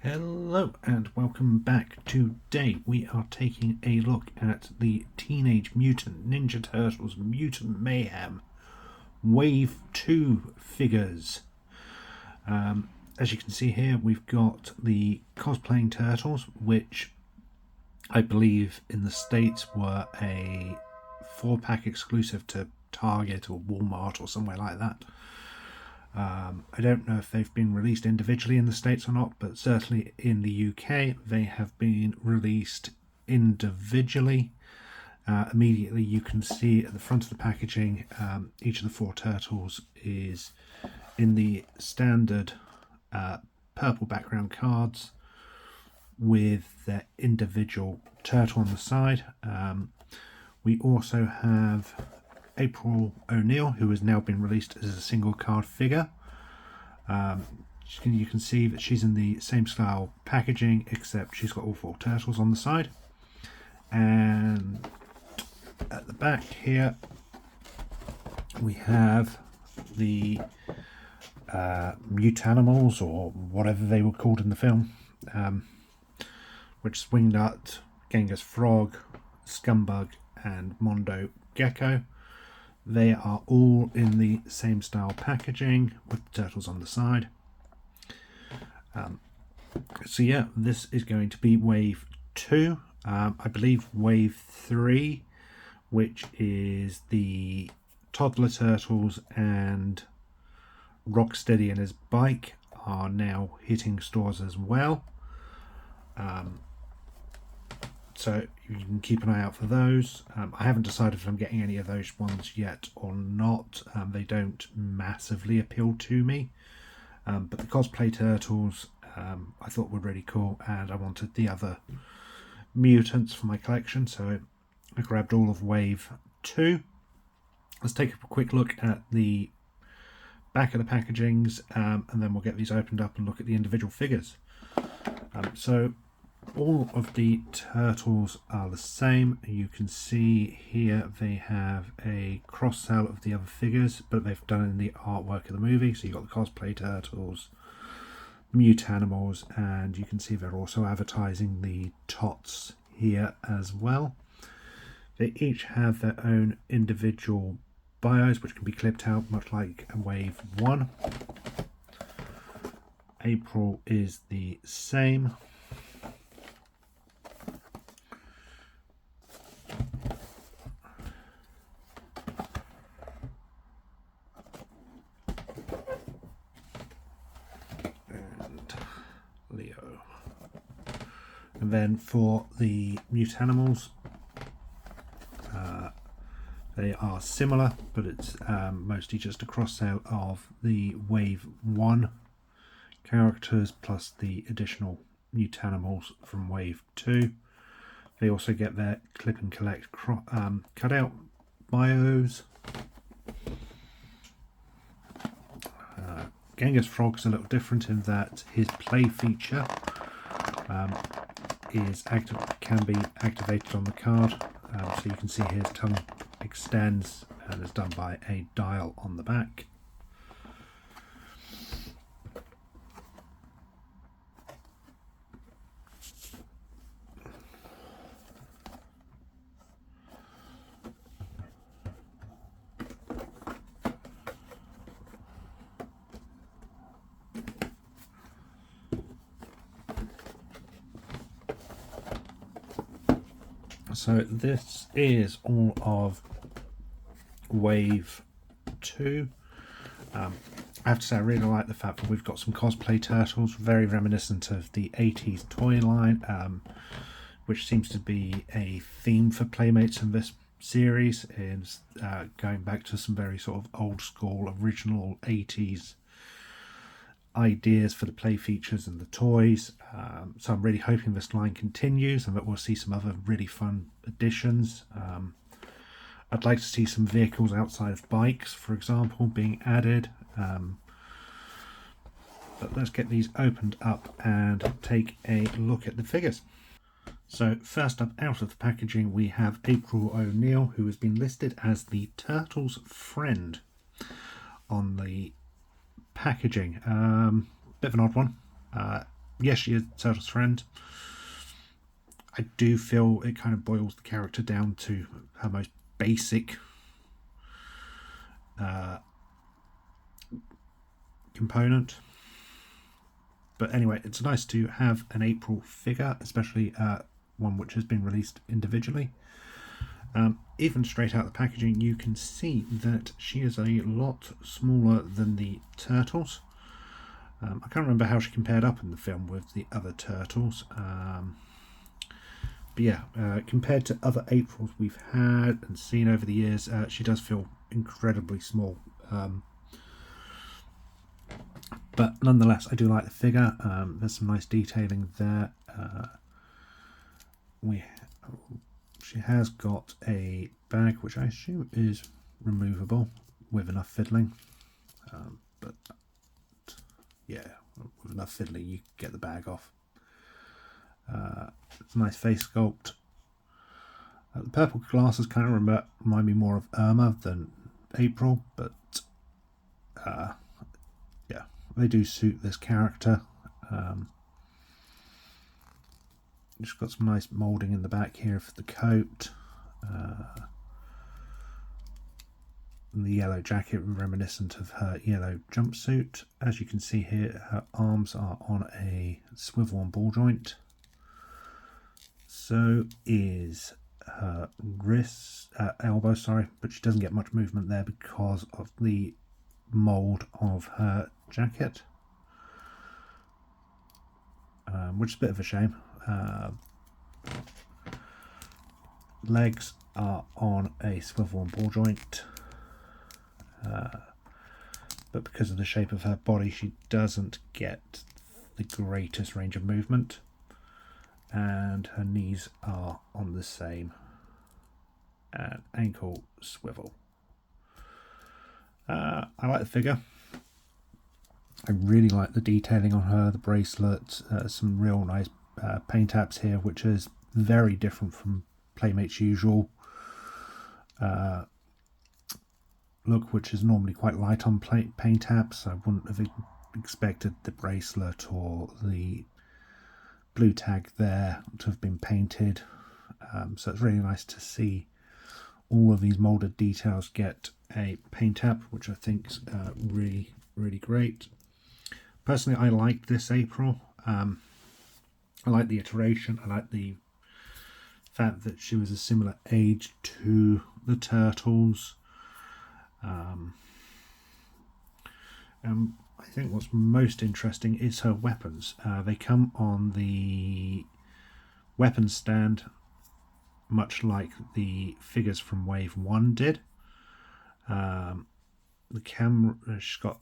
Hello and welcome back. Today we are taking a look at the Teenage Mutant Ninja Turtles Mutant Mayhem Wave 2 figures. As you can see here, we've got the cosplaying turtles, which I believe in the States were a 4-pack exclusive to Target or Walmart or somewhere like that. I don't know if they've been released individually in the States or not, but certainly in the UK they have been released individually. Immediately you can see at the front of the packaging, each of the 4 turtles is in the standard purple background cards with their individual turtle on the side. We also have April O'Neil, who has now been released as a single card figure. You can see that she's in the same style packaging, except she's got all 4 turtles on the side. And at the back here we have the Mutanimals, or whatever they were called in the film, which Swingnut, Genghis Frog, Scumbug and Mondo Gecko. They are all in the same style packaging with the turtles on the side. So yeah, this is going to be Wave 2. I believe Wave 3, which is the toddler turtles and Rocksteady and his bike, are now hitting stores as well. So you can keep an eye out for those. I haven't decided if I'm getting any of those ones yet or not. They don't massively appeal to me. But the cosplay turtles I thought were really cool, and I wanted the other mutants for my collection, so I grabbed all of Wave 2. Let's take a quick look at the back of the packagings, and then we'll get these opened up and look at the individual figures. So all of the turtles are the same. You can see here they have a cross-sell of the other figures, but they've done it in the artwork of the movie. So you've got the cosplay turtles, Mutanimals, and you can see they're also advertising the tots here as well. They each have their own individual bios, which can be clipped out, much like a Wave 1. April is the same. Leo. And then for the Mutanimals, they are similar, but it's mostly just a cross-sell of the Wave 1 characters plus the additional Mutanimals from Wave 2. They also get their clip and collect cutout bios. Genghis Frog's a little different in that his play feature can be activated on the card. So you can see his tongue extends, and it's done by a dial on the back. So this is all of Wave 2. I have to say I really like the fact that we've got some cosplay turtles, very reminiscent of the 80s toy line, which seems to be a theme for Playmates in this series, is going back to some very sort of old school original 80s ideas for the play features and the toys. So I'm really hoping this line continues and that we'll see some other really fun additions. I'd like to see some vehicles outside of bikes, for example, being added. But let's get these opened up and take a look at the figures. So first up out of the packaging we have April O'Neil, who has been listed as the Turtles' friend on the packaging. Bit of an odd one. yes, she is Turtle's friend. I do feel it kind of boils the character down to her most basic component. But anyway, it's nice to have an April figure, especially one which has been released individually. Even straight out of the packaging, you can see that she is a lot smaller than the Turtles. I can't remember how she compared up in the film with the other Turtles. But yeah, compared to other Aprils we've had and seen over the years, she does feel incredibly small. But nonetheless, I do like the figure. There's some nice detailing there. She has got a bag, which I assume is removable with enough fiddling. But yeah, with enough fiddling, you get the bag off. It's a nice face sculpt. The purple glasses kind of remind me more of Irma than April, but yeah, they do suit this character. Just got some nice moulding in the back here for the coat. And the yellow jacket reminiscent of her yellow jumpsuit. As you can see here, her arms are on a swivel and ball joint. So is her elbow, but she doesn't get much movement there because of the mould of her jacket, which is a bit of a shame. Legs are on a swivel and ball joint, but because of the shape of her body, she doesn't get the greatest range of movement, and her knees are on the same ankle swivel. I like the figure. I really like the detailing on her, the bracelet, some real nice paint apps here, which is very different from Playmate's usual look, which is normally quite light on paint apps. I wouldn't have expected the bracelet or the blue tag there to have been painted. So it's really nice to see all of these molded details get a paint app, which I think is really, really great. Personally, I like this April. I like the iteration. I like the fact that she was a similar age to the Turtles. I think what's most interesting is her weapons. They come on the weapons stand, much like the figures from Wave 1 did. The camera, she's got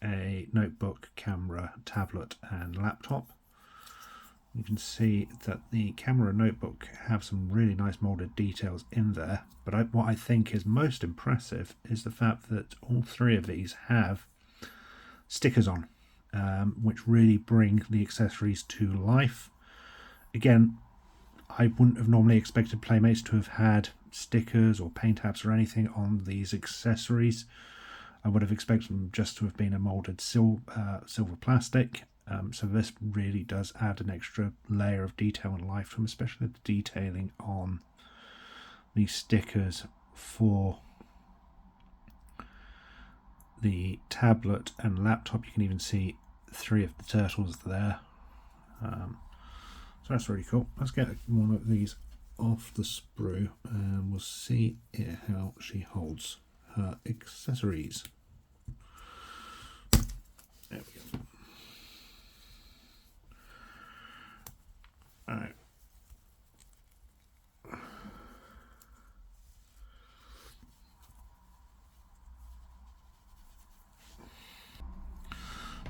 a notebook, camera, tablet and laptop. You can see that the camera and notebook have some really nice molded details in there, but what I think is most impressive is the fact that all three of these have stickers on, which really bring the accessories to life. Again, I wouldn't have normally expected Playmates to have had stickers or paint apps or anything on these accessories. I would have expected them just to have been a moulded silver plastic. So this really does add an extra layer of detail and life to them, especially the detailing on these stickers for the tablet and laptop. You can even see three of the turtles there. So that's really cool. Let's get one of these off the sprue and we'll see how she holds her accessories. There we go. Alright.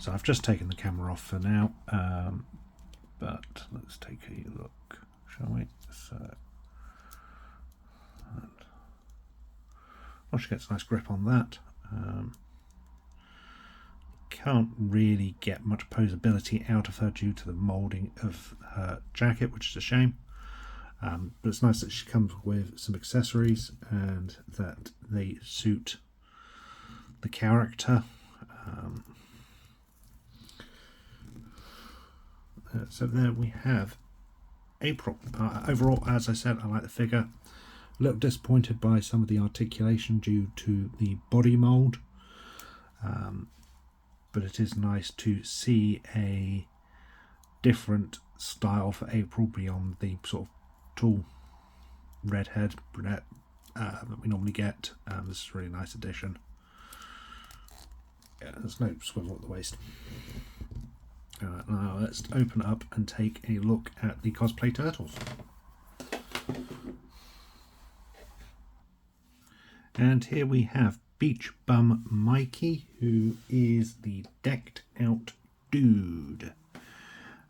So I've just taken the camera off for now, but let's take a look, shall we? So, she gets a nice grip on that. Can't really get much posability out of her due to the moulding of her jacket, which is a shame. But it's nice that she comes with some accessories and that they suit the character. So there we have April. Overall, as I said, I like the figure. A little disappointed by some of the articulation due to the body mould, but it is nice to see a different style for April beyond the sort of tall redhead brunette that we normally get. This is a really nice addition. Yeah, there's no swivel at the waist. Now let's open up and take a look at the cosplay turtles. And here we have Beach Bum Mikey, who is the decked out dude.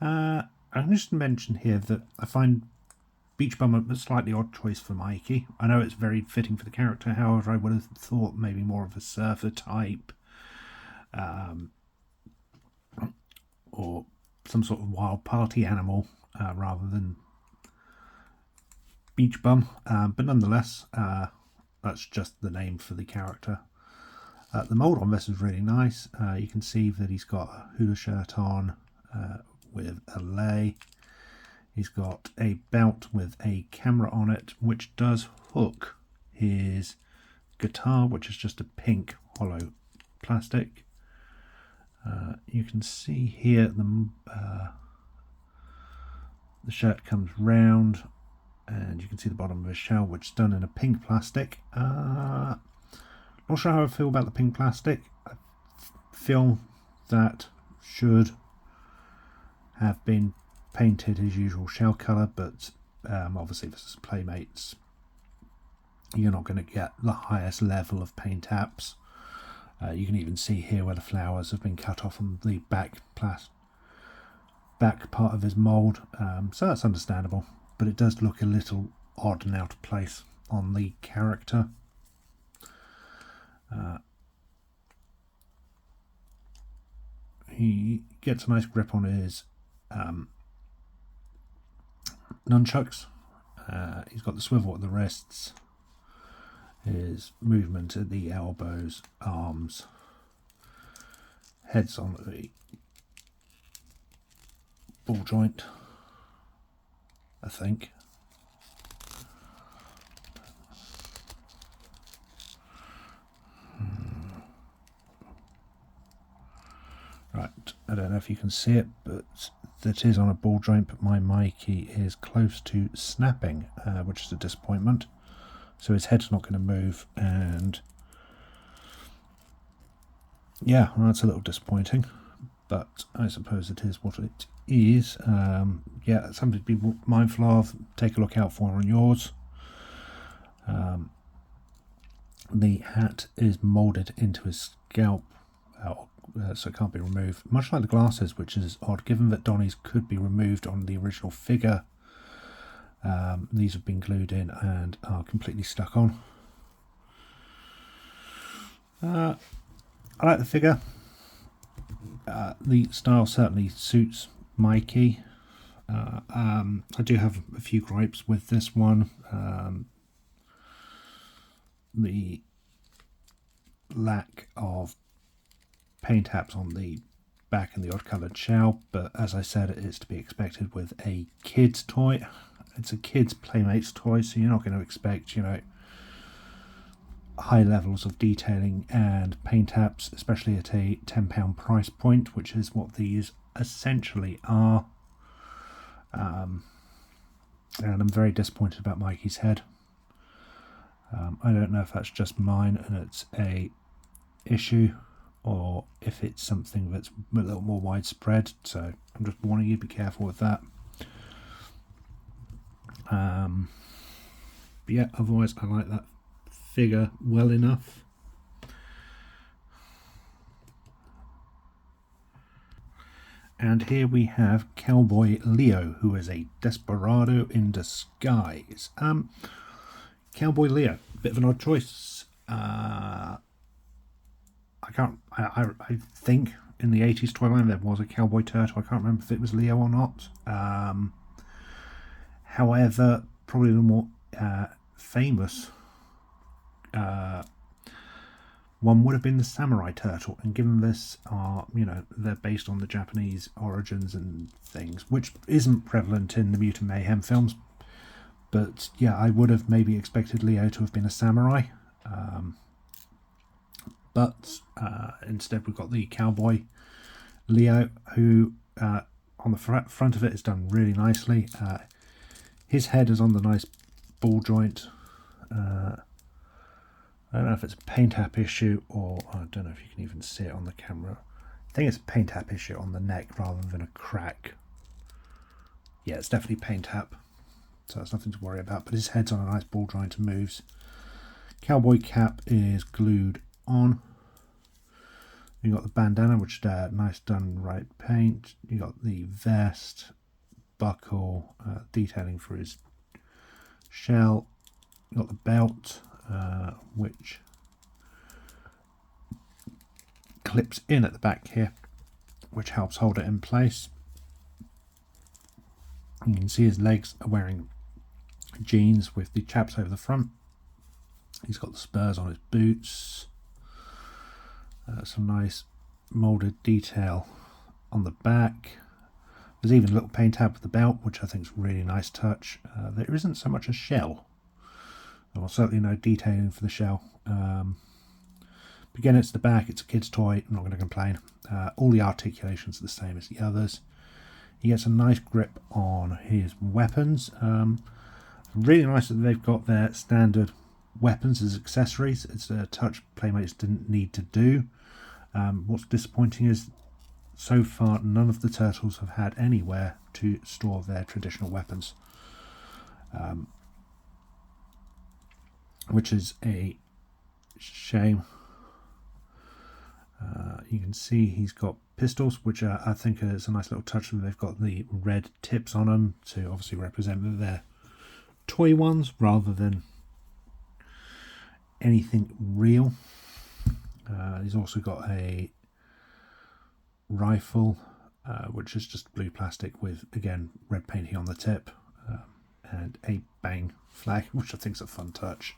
I'm just to mention here that I find Beach Bum a slightly odd choice for Mikey. I know it's very fitting for the character, however I would have thought maybe more of a surfer type, or some sort of wild party animal rather than Beach Bum, but nonetheless that's just the name for the character. The mould on this is really nice. You can see that he's got a hula shirt on with a lei. He's got a belt with a camera on it, which does hook his guitar, which is just a pink hollow plastic. You can see here the shirt comes round, and you can see the bottom of his shell, which is done in a pink plastic. Not sure how I feel about the pink plastic. I feel that should have been painted his usual shell colour, but obviously this is Playmates. You're not going to get the highest level of paint apps. You can even see here where the flowers have been cut off on the back part of his mould, so that's understandable, but it does look a little odd and out of place on the character. He gets a nice grip on his nunchucks. He's got the swivel at the wrists, his movement at the elbows, arms, heads on the ball joint, I think. Right, I don't know if you can see it, but that is on a ball joint, but my Mikey is close to snapping, which is a disappointment. So his head's not going to move, and yeah, well, that's a little disappointing, but I suppose it is what it is. Yeah, something to be mindful of, take a look out for on yours. The hat is moulded into his scalp, so it can't be removed, much like the glasses, which is odd given that Donnie's could be removed on the original figure. These have been glued in and are completely stuck on. I like the figure. The style certainly suits Mikey. I do have a few gripes with this one. The lack of paint apps on the back and the odd coloured shell, but as I said, it is to be expected with a kid's toy. It's a kid's Playmates toy, so you're not going to expect, you know, high levels of detailing and paint apps, especially at a £10 price point, which is what these essentially are. And I'm very disappointed about Mikey's head. I don't know if that's just mine and it's a issue, or if it's something that's a little more widespread, so I'm just warning you, be careful with that. But yeah, otherwise I like that figure well enough. And here we have Cowboy Leo, who is a desperado in disguise. Cowboy Leo, bit of an odd choice. I think in the 80s toy line there was a cowboy turtle. I can't remember if it was Leo or not. However, probably the more famous one would have been the samurai turtle, and given this are, you know, they're based on the Japanese origins and things, which isn't prevalent in the Mutant Mayhem films, but yeah, I would have maybe expected Leo to have been a samurai, but instead we've got the cowboy Leo, who on the front of it is done really nicely. His head is on the nice ball joint. I don't know if it's a paint app issue, or I don't know if you can even see it on the camera. I think it's a paint app issue on the neck rather than a crack. Yeah, it's definitely paint app, so that's nothing to worry about. But his head's on a nice ball joint and moves. Cowboy cap is glued on. You got the bandana, which is nice done right paint. You got the vest, buckle, detailing for his shell. You got the belt, which clips in at the back here, which helps hold it in place. You can see his legs are wearing jeans with the chaps over the front. He's got the spurs on his boots. Some nice moulded detail on the back. There's even a little paint tab with the belt, which I think is a really nice touch. There isn't so much a shell. Well, certainly no detailing for the shell. Again, it's the back, it's a kid's toy, I'm not going to complain. All the articulations are the same as the others. He gets a nice grip on his weapons. Really nice that they've got their standard weapons as accessories. It's a touch Playmates didn't need to do. What's disappointing is so far none of the turtles have had anywhere to store their traditional weapons, which is a shame. You can see he's got pistols, which I think is a nice little touch. They've got the red tips on them to obviously represent that they're toy ones rather than anything real. He's also got a rifle, which is just blue plastic with, again, red painting on the tip, and a bang flag, which I think is a fun touch.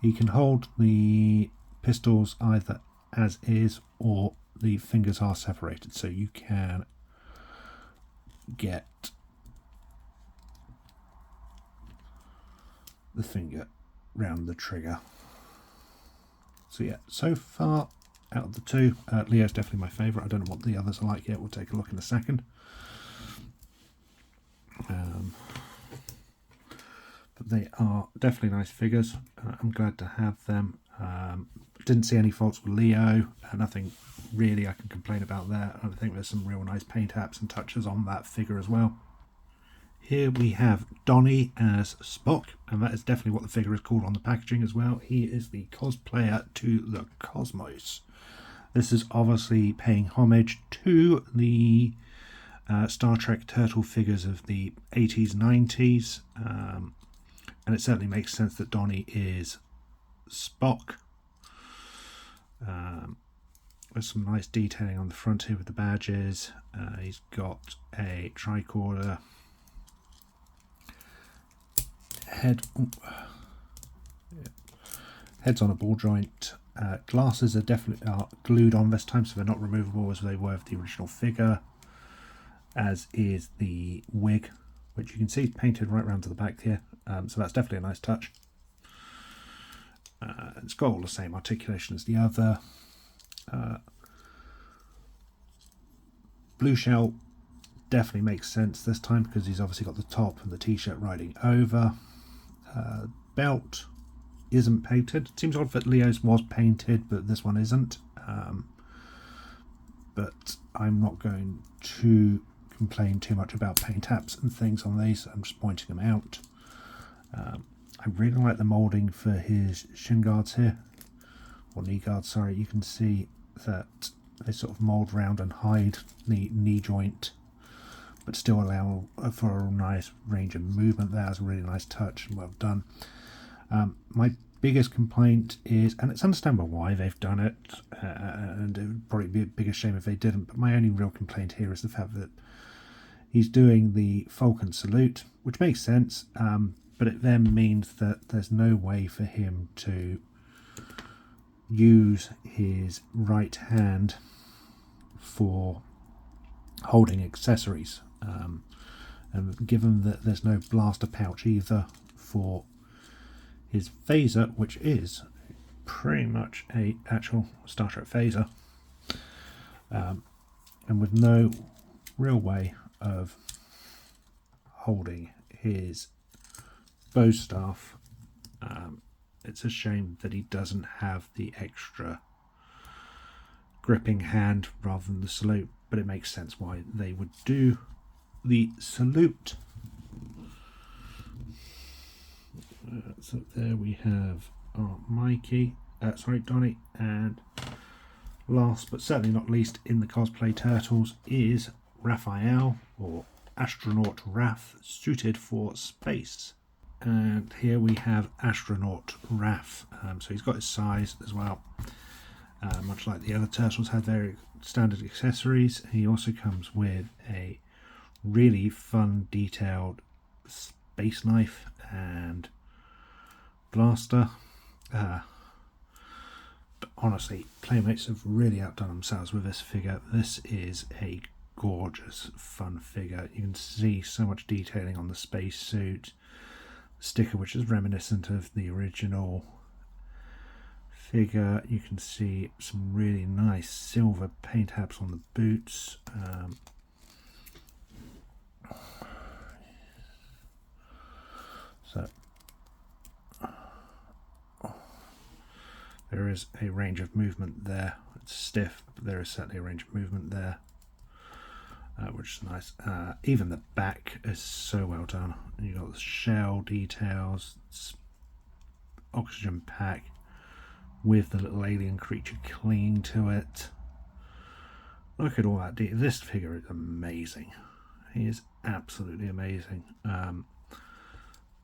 You can hold the pistols either as is, or the fingers are separated, so you can get the finger round the trigger. So yeah, so far out of the two, Leo's definitely my favourite. I don't know what the others are like yet. We'll take a look in a second. But they are definitely nice figures. I'm glad to have them. Didn't see any faults with Leo. Nothing really I can complain about there. I think there's some real nice paint apps and touches on that figure as well. Here we have Donnie as Spock, and that is definitely what the figure is called on the packaging as well. He is the cosplayer to the Cosmos. This is obviously paying homage to the Star Trek turtle figures of the 80s, 90s, and it certainly makes sense that Donnie is Spock. There's some nice detailing on the front here with the badges. He's got a tricorder head. Head's on a ball joint. Glasses are definitely glued on this time, so they're not removable as they were of the original figure, as is the wig, which you can see is painted right round to the back here, so that's definitely a nice touch. It's got all the same articulation as the other. Blue shell definitely makes sense this time because he's obviously got the top and the t-shirt riding over. Belt isn't painted. It seems odd that Leo's was painted, but this one isn't. But I'm not going to complain too much about paint apps and things on these. I'm just pointing them out. I really like the moulding for his shin guards here, or knee guards, sorry. You can see that they sort of mould round and hide the knee joint, but still allow for a nice range of movement there. It's a really nice touch and well done. My biggest complaint is, and it's understandable why they've done it, and it would probably be a bigger shame if they didn't, but my only real complaint here is the fact that he's doing the Falcon salute, which makes sense, but it then means that there's no way for him to use his right hand for holding accessories. And given that there's no blaster pouch either for his phaser, which is pretty much a actual Star Trek phaser, and with no real way of holding his bow staff, it's a shame that he doesn't have the extra gripping hand rather than the salute, but it makes sense why they would do the salute. So there we have our Donnie, and last but certainly not least in the cosplay turtles is Raphael, or Astronaut Raph, suited for space. And here we have Astronaut Raph, so he's got his size as well. Much like the other turtles had their standard accessories, he also comes with a really fun detailed space knife and blaster. But honestly, Playmates have really outdone themselves with this figure. This is a gorgeous, fun figure. You can see so much detailing on the space suit, sticker which is reminiscent of the original figure. You can see some really nice silver paint apps on the boots. So there is a range of movement there. It's stiff, but there is certainly a range of movement there, which is nice. Even the back is so well done. You've got the shell details, oxygen pack with the little alien creature clinging to it. Look at all that detail. This figure is amazing. He is absolutely amazing.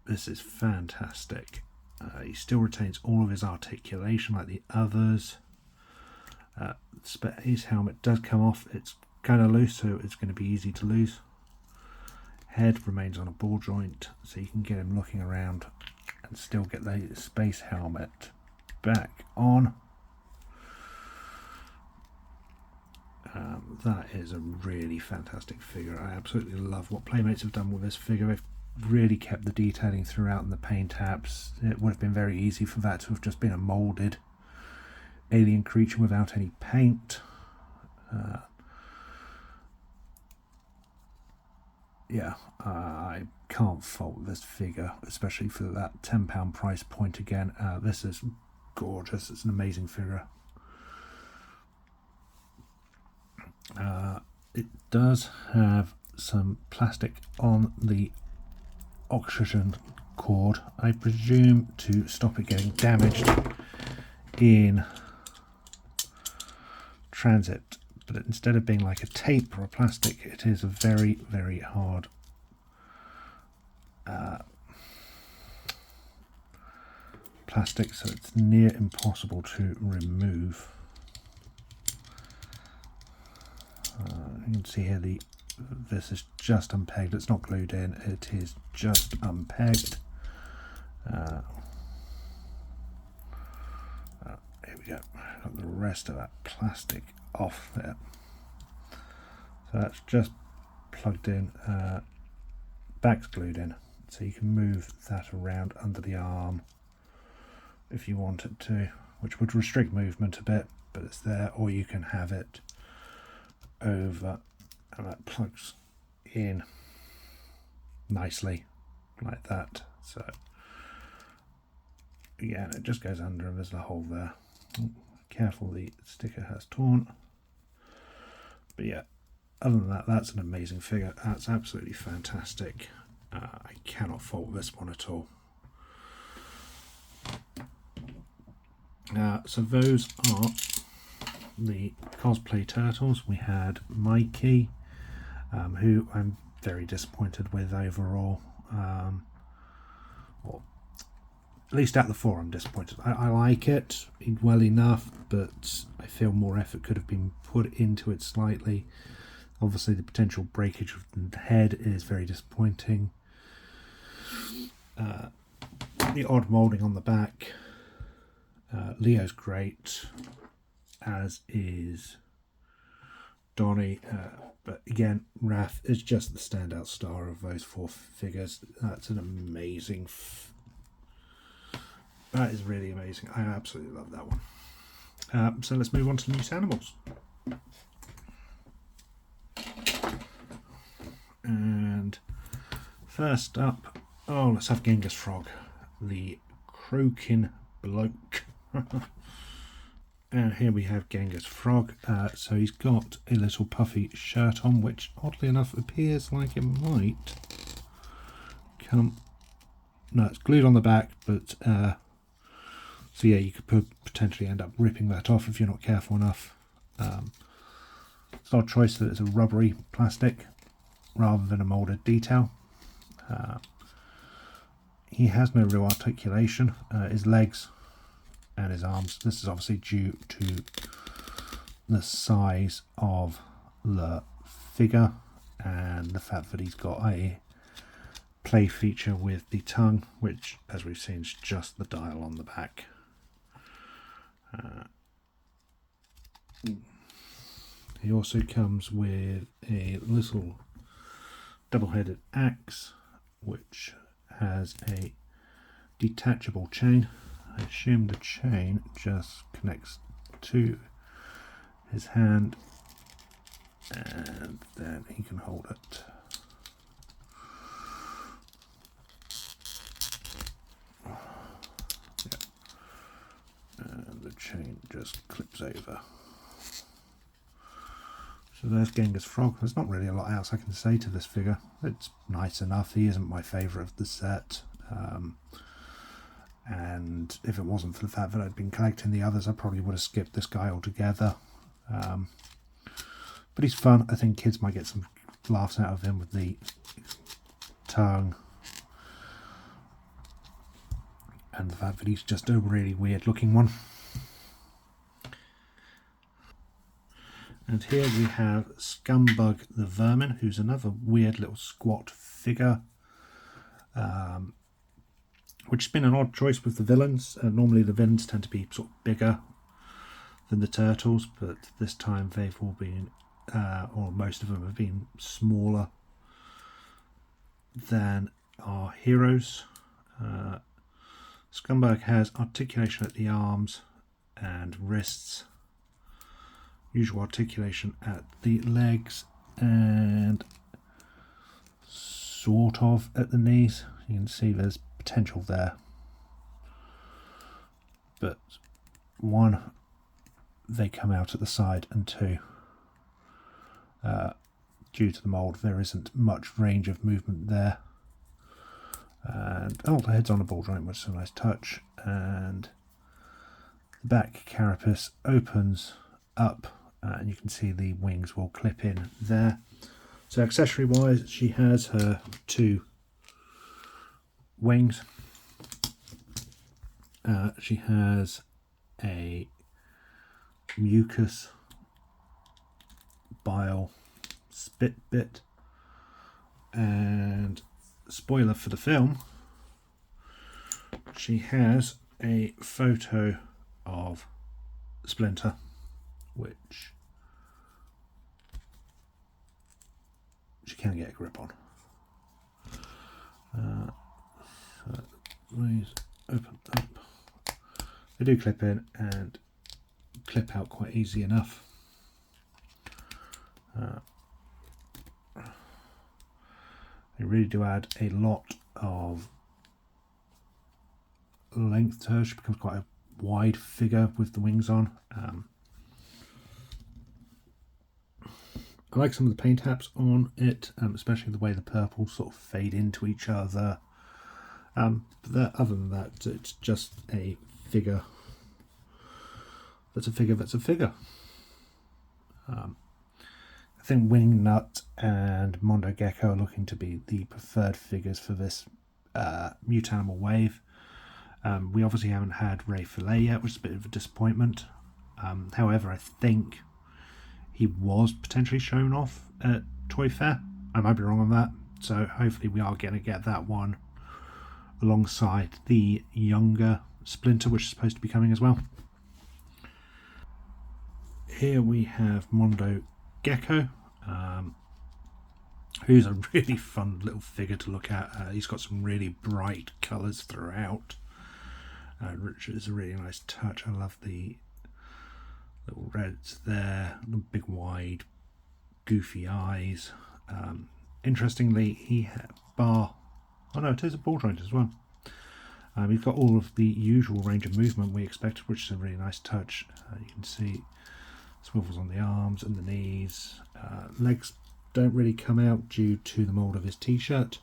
This is fantastic. He still retains all of his articulation like the others. His helmet does come off. It's kind of loose, so it's going to be easy to lose. Head remains on a ball joint, so you can get him looking around and still get the space helmet back on. That is a really fantastic figure. I absolutely love what Playmates have done with this figure. They've really kept the detailing throughout in the paint apps. It would have been very easy for that to have just been a moulded alien creature without any paint. I can't fault this figure, especially for that £10 price point again. This is gorgeous. It's an amazing figure. It does have some plastic on the oxygen cord, I presume to stop it getting damaged in transit, but instead of being like a tape or a plastic, it is a very, very hard plastic, so it's near impossible to remove. You can see here this is just unpegged. It's not glued in, it is just unpegged. Here we go. Got the rest of that plastic off there. So that's just plugged in. Back's glued in, so you can move that around under the arm if you wanted to, which would restrict movement a bit, but it's there. Or you can have it over, and that plugs in nicely like that. So again, it just goes under and there's a hole there. Careful, the sticker has torn. But yeah, other than that, that's an amazing figure. That's absolutely fantastic. I cannot fault this one at all. So those are the cosplay turtles. We had Mikey, who I'm very disappointed with overall. Or at least out of the four, I'm disappointed. I like it well enough, but I feel more effort could have been put into it slightly. Obviously, the potential breakage of the head is very disappointing. The odd moulding on the back Leo's great, as is Donnie, but again, Raph is just the standout star of those 4 figures. That's an amazing. That is really amazing. I absolutely love that one. So let's move on to Loose Animals. And first up, let's have Genghis Frog, the croaking bloke. And here we have Genghis Frog. So he's got a little puffy shirt on, which oddly enough appears like it might come. No, it's glued on the back, but so yeah, you could potentially end up ripping that off if you're not careful enough. It's not a choice that it's a rubbery plastic rather than a moulded detail. He has no real articulation. His legs and his arms. This is obviously due to the size of the figure and the fact that he's got a play feature with the tongue, which, as we've seen, is just the dial on the back. He also comes with a little double-headed axe, which has a detachable chain. I assume the chain just connects to his hand and then he can hold it. Yeah. And the chain just clips over. So there's Genghis Frog. There's not really a lot else I can say to this figure. It's nice enough. He isn't my favourite of the set. And if it wasn't for the fact that I'd been collecting the others, I probably would have skipped this guy altogether. But he's fun. I think kids might get some laughs out of him with the tongue and the fact that he's just a really weird looking one. And here we have Scumbug the Vermin, who's another weird little squat figure, which has been an odd choice with the villains. Normally the villains tend to be sort of bigger than the turtles, but this time they've all been, or most of them have been smaller than our heroes. Scumbug has articulation at the arms and wrists, usual articulation at the legs, and sort of at the knees. You can see there's potential there, but 1, they come out at the side, and 2, due to the mould, there isn't much range of movement there. And the head's on a ball joint, which is a nice touch, and the back carapace opens up, and you can see the wings will clip in there. So accessory wise, she has her 2 wings. She has a mucus bile spit bit, and spoiler for the film, she has a photo of Splinter, which she can get a grip on. So these open up. They do clip in and clip out quite easy enough. They really do add a lot of length to her. She becomes quite a wide figure with the wings on. I like some of the paint apps on it, especially the way the purples sort of fade into each other. But other than that, it's just a figure. That's a figure. That's a figure. I think Wingnut and Mondo Gecko are looking to be the preferred figures for this Mutanimal wave. We obviously haven't had Ray Fillet yet, which is a bit of a disappointment. However, I think he was potentially shown off at Toy Fair. I might be wrong on that, so hopefully we are going to get that one alongside the younger Splinter, which is supposed to be coming as well. Here we have Mondo Gecko, who's a really fun little figure to look at. He's got some really bright colours throughout, which is a really nice touch. I love the little reds there, the big wide goofy eyes. Interestingly, he had it is a ball joint as well. He's got all of the usual range of movement we expected, which is a really nice touch. You can see swivels on the arms and the knees. Legs don't really come out due to the mould of his t-shirt.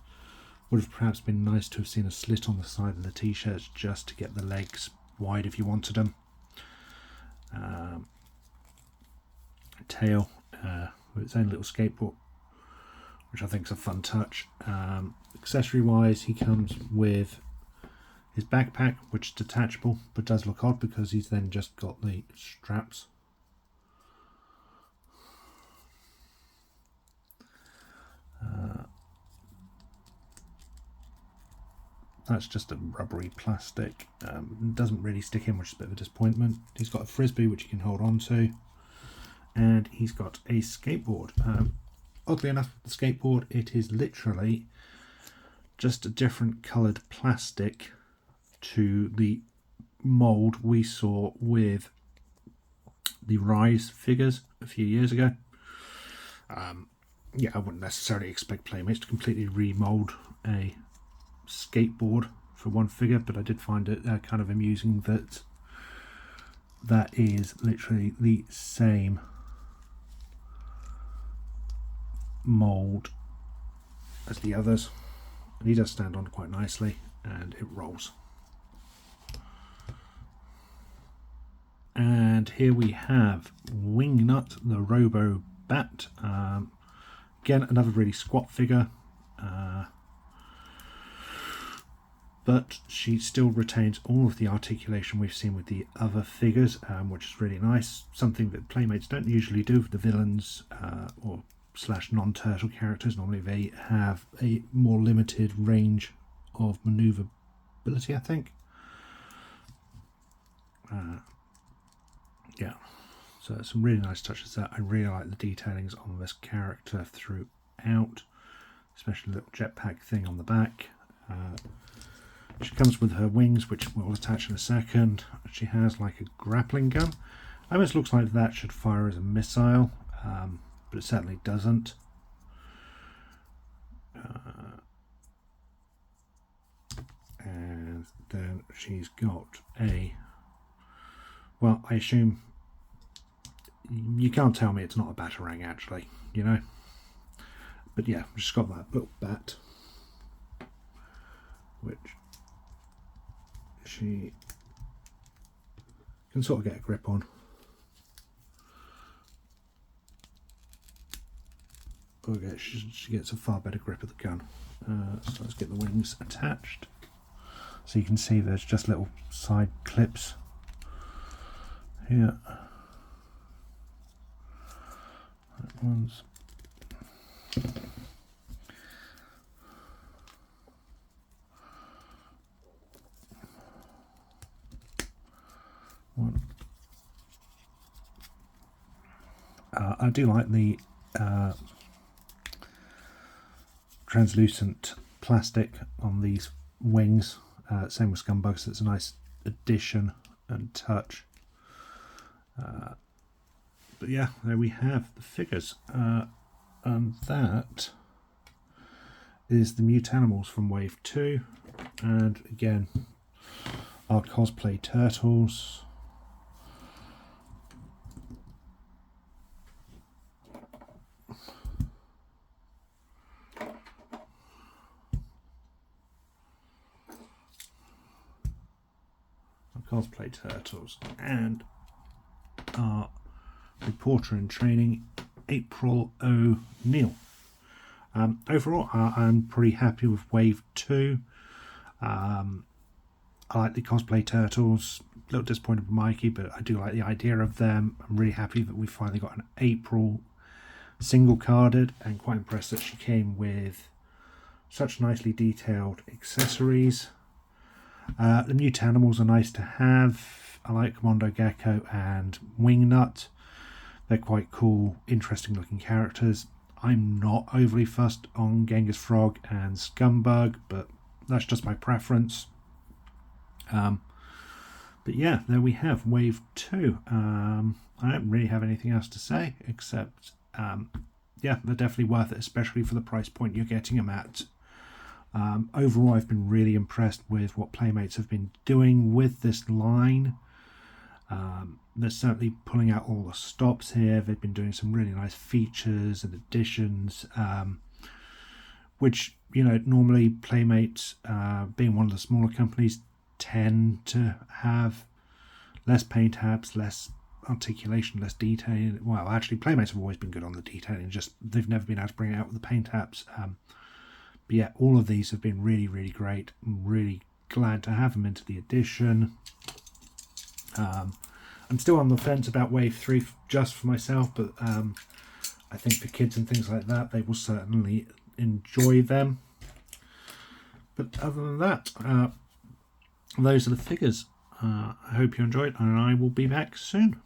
Would have perhaps been nice to have seen a slit on the side of the t-shirt just to get the legs wide if you wanted them. Tail with its own little skateboard, which I think is a fun touch. Accessory wise, he comes with his backpack, which is detachable, but does look odd because he's then just got the straps. That's just a rubbery plastic. Doesn't really stick in, which is a bit of a disappointment. He's got a frisbee which he can hold on to, and he's got a skateboard. Oddly enough, the skateboard, it is literally just a different coloured plastic to the mould we saw with the Rise figures a few years ago. Yeah, I wouldn't necessarily expect Playmates to completely remould a skateboard for one figure, but I did find it kind of amusing that that is literally the same mould as the others, and he does stand on quite nicely and it rolls. And here we have Wingnut, the Robo Bat. Again, another really squat figure, but she still retains all of the articulation we've seen with the other figures, which is really nice. Something that Playmates don't usually do with the villains or / non-turtle characters. Normally they have a more limited range of maneuverability, I think. Yeah, so some really nice touches there. I really like the detailings on this character throughout, especially the little jetpack thing on the back. She comes with her wings, which we'll attach in a second. She has like a grappling gun. Almost looks like that should fire as a missile, but it certainly doesn't. And then she's got a, well, I assume you can't tell me it's not a batarang actually, you know. But yeah, she's got that little bat, which she can sort of get a grip on. Okay, she gets a far better grip of the gun. So let's get the wings attached. So you can see there's just little side clips here. That one's one. I do like the translucent plastic on these wings. Same with Scumbugs, it's a nice addition and touch. But yeah, there we have the figures. And that is the Mutanimals from Wave 2. And again, our cosplay turtles. Cosplay turtles and our reporter in training, April O'Neil. Overall, I'm pretty happy with Wave 2. I like the cosplay turtles. A little disappointed with Mikey, but I do like the idea of them. I'm really happy that we finally got an April single carded, and quite impressed that she came with such nicely detailed accessories. The mute animals are nice to have. I like Mondo Gecko and Wingnut. They're quite cool, interesting looking characters. I'm not overly fussed on Genghis Frog and Scumbug, but that's just my preference. But yeah, there we have Wave 2. I don't really have anything else to say, except, yeah, they're definitely worth it, especially for the price point you're getting them at. Overall, I've been really impressed with what Playmates have been doing with this line. They're certainly pulling out all the stops here. They've been doing some really nice features and additions, which, you know, normally Playmates, being one of the smaller companies, tend to have less paint apps, less articulation, less detailing. Well, actually, Playmates have always been good on the detailing, just they've never been able to bring it out with the paint apps. But yeah, all of these have been really, really great. I'm really glad to have them into the edition. I'm still on the fence about Wave 3 just for myself, but I think for kids and things like that, they will certainly enjoy them. But other than that, those are the figures. I hope you enjoyed, and I will be back soon.